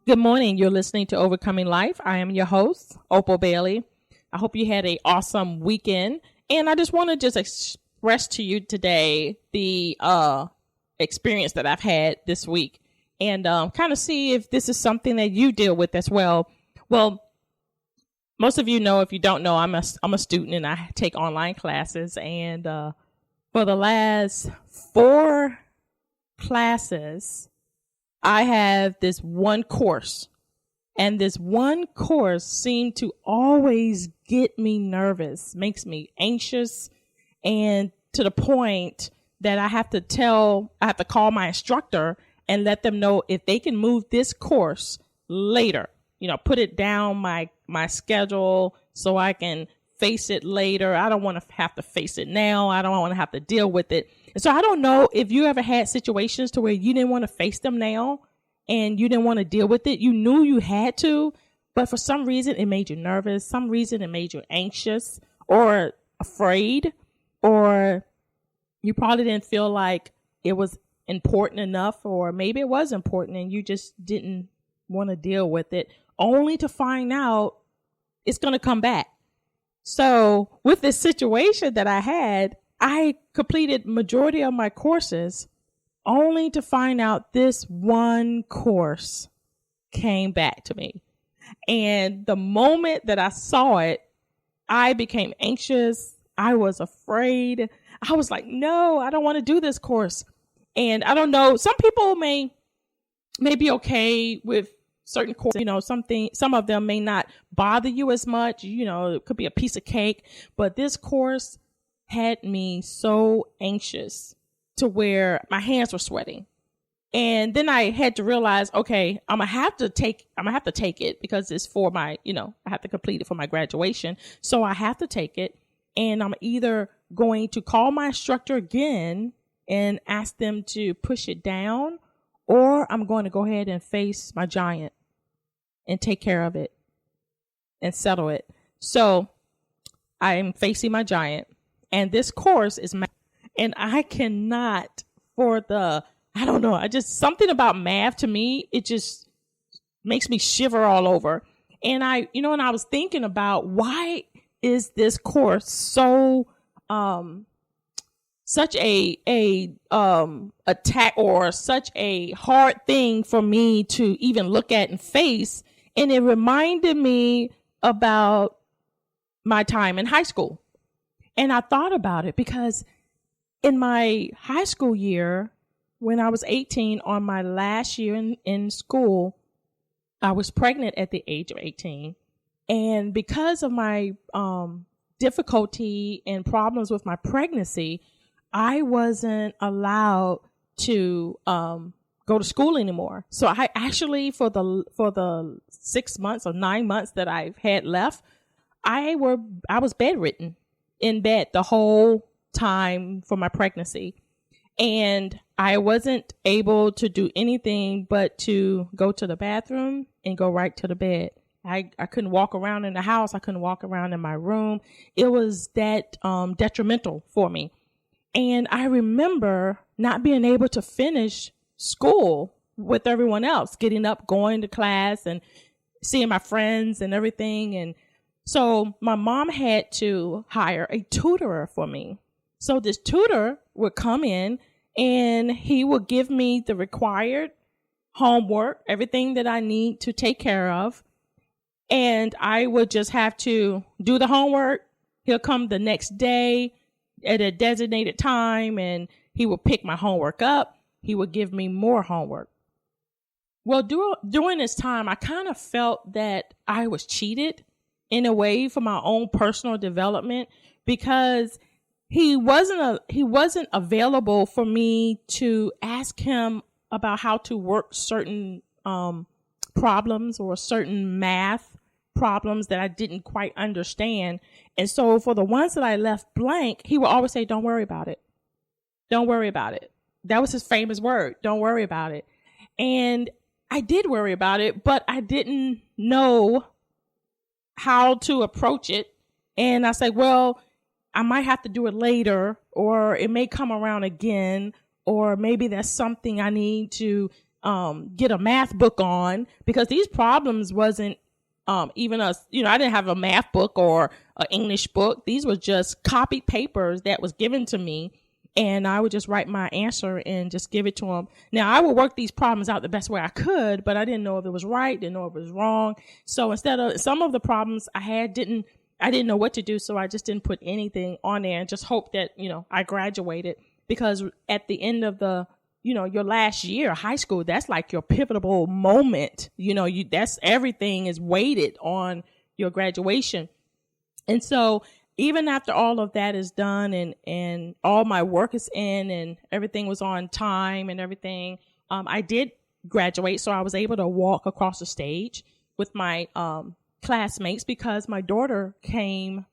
Good morning. You're listening to Overcoming Life. I am your host, Opal Bailey. I hope you had an awesome weekend. And I just want to just express to you today the experience that I've had this week and kind of see if this is something that you deal with as well. Well, most of you know, if you don't know, I'm a student and I take online classes. And for the last 4 classes, I have this one course, and this one course seemed to always get me nervous, makes me anxious, and to the point that I have to call my instructor and let them know if they can move this course later, put it down my schedule so I can face it later. I don't want to have to face it now. I don't want to have to deal with it. And so I don't know if you ever had situations to where you didn't want to face them now and you didn't want to deal with it. You knew you had to, but for some reason it made you nervous. Some reason it made you anxious or afraid, or you probably didn't feel like it was important enough, or maybe it was important and you just didn't want to deal with it, only to find out it's going to come back. So with this situation that I had, I completed majority of my courses only to find out this one course came back to me. And the moment that I saw it, I became anxious. I was afraid. I was like, no, I don't want to do this course. And I don't know, some people may be okay with certain courses, some of them may not bother you as much. It could be a piece of cake, but this course had me so anxious to where my hands were sweating. And then I had to realize, okay, I'm gonna have to take it because it's for my, I have to complete it for my graduation. So I have to take it, and I'm either going to call my instructor again and ask them to push it down, or I'm going to go ahead and face my giant and take care of it and settle it. So I am facing my giant, and this course is math. And I cannot something about math to me, it just makes me shiver all over. And I was thinking about, why is this course so such a attack, or such a hard thing for me to even look at and face. And it reminded me about my time in high school. And I thought about it because in my high school year, when I was 18, on my last year in school, I was pregnant at the age of 18. And because of my difficulty and problems with my pregnancy, I wasn't allowed to go to school anymore. So I actually, for the 6 months or 9 months that I've had left, I was bedridden, in bed the whole time for my pregnancy. And I wasn't able to do anything but to go to the bathroom and go right to the bed. I couldn't walk around in the house. I couldn't walk around in my room. It was that detrimental for me. And I remember not being able to finish school with everyone else, getting up, going to class and seeing my friends and everything. And so my mom had to hire a tutor for me. So this tutor would come in and he would give me the required homework, everything that I need to take care of. And I would just have to do the homework. He'll come the next day at a designated time and he would pick my homework up. He would give me more homework. Well, during this time, I kind of felt that I was cheated in a way for my own personal development, because he wasn't available for me to ask him about how to work certain problems or certain math problems that I didn't quite understand. And so for the ones that I left blank, he would always say, don't worry about it. Don't worry about it. That was his famous word. Don't worry about it. And I did worry about it, but I didn't know how to approach it. And I said, well, I might have to do it later, or it may come around again, or maybe that's something I need to get a math book on, because these problems wasn't even us, I didn't have a math book or an English book. These were just copied papers that was given to me, and I would just write my answer and just give it to them. Now, I would work these problems out the best way I could, but I didn't know if it was right, didn't know if it was wrong. So instead of some of the problems I had, I didn't know what to do, so I just didn't put anything on there and just hope that, I graduated, because at the end of your last year of high school, that's like your pivotal moment. That's everything is weighted on your graduation. And so even after all of that is done and all my work is in and everything was on time and everything, I did graduate. So I was able to walk across the stage with my classmates, because my daughter came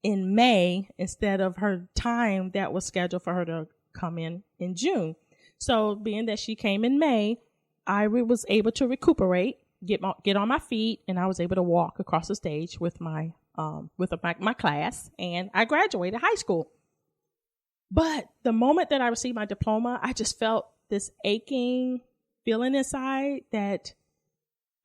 in May instead of her time that was scheduled for her to come in June. So being that she came in May, I was able to recuperate, get on my feet, and I was able to walk across the stage with my class, and I graduated high school. But the moment that I received my diploma, I just felt this aching feeling inside that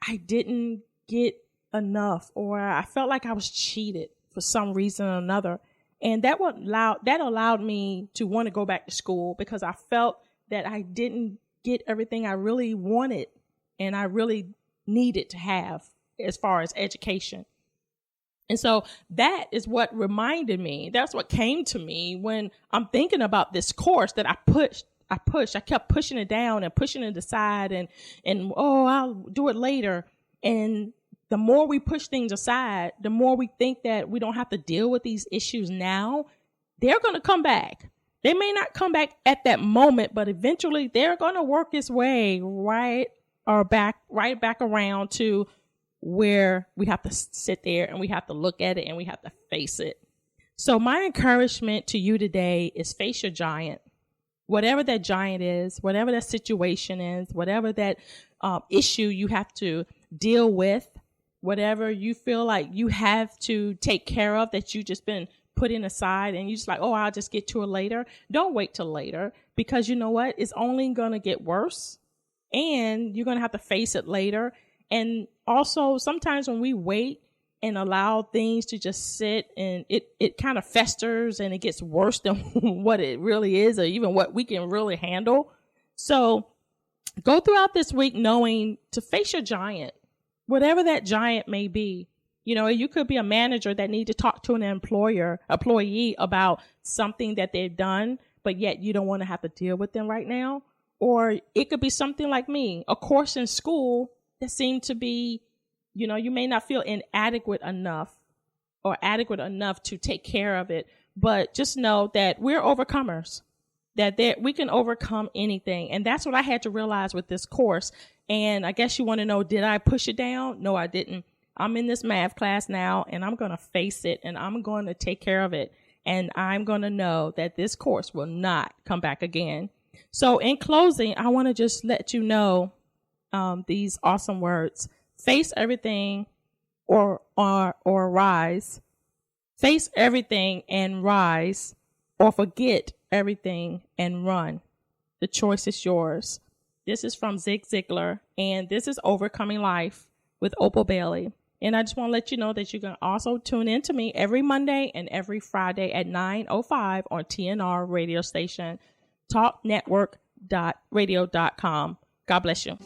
I didn't get enough, or I felt like I was cheated for some reason or another. And that allowed me to want to go back to school, because I felt that I didn't get everything I really wanted and I really needed to have as far as education. And so that is what reminded me. That's what came to me when I'm thinking about this course that I pushed. I kept pushing it down and pushing it aside and I'll do it later. And the more we push things aside, the more we think that we don't have to deal with these issues now. They're going to come back. They may not come back at that moment, but eventually they're going to work its way right back around to where we have to sit there and we have to look at it and we have to face it. So my encouragement to you today is face your giant. Whatever that giant is, whatever that situation is, whatever that issue you have to deal with, whatever you feel like you have to take care of that you just been putting aside and you just like, I'll just get to it later. Don't wait till later, because you know what? It's only going to get worse and you're going to have to face it later. And also sometimes when we wait and allow things to just sit and it kind of festers and it gets worse than what it really is, or even what we can really handle. So go throughout this week knowing to face your giant, whatever that giant may be. You could be a manager that need to talk to an employee about something that they've done, but yet you don't want to have to deal with them right now. Or it could be something like me, a course in school that seemed to be, you may not feel inadequate enough or adequate enough to take care of it. But just know that we're overcomers, that we can overcome anything. And that's what I had to realize with this course. And I guess you want to know, did I push it down? No, I didn't. I'm in this math class now, and I'm going to face it, and I'm going to take care of it. And I'm going to know that this course will not come back again. So in closing, I want to just let you know these awesome words. Face everything or rise. Face everything and rise, or forget everything and run. The choice is yours. This is from Zig Ziglar, and this is Overcoming Life with Opal Bailey. And I just want to let you know that you can also tune in to me every Monday and every Friday at 9:05 on TNR radio station, talknetwork.radio.com. God bless you.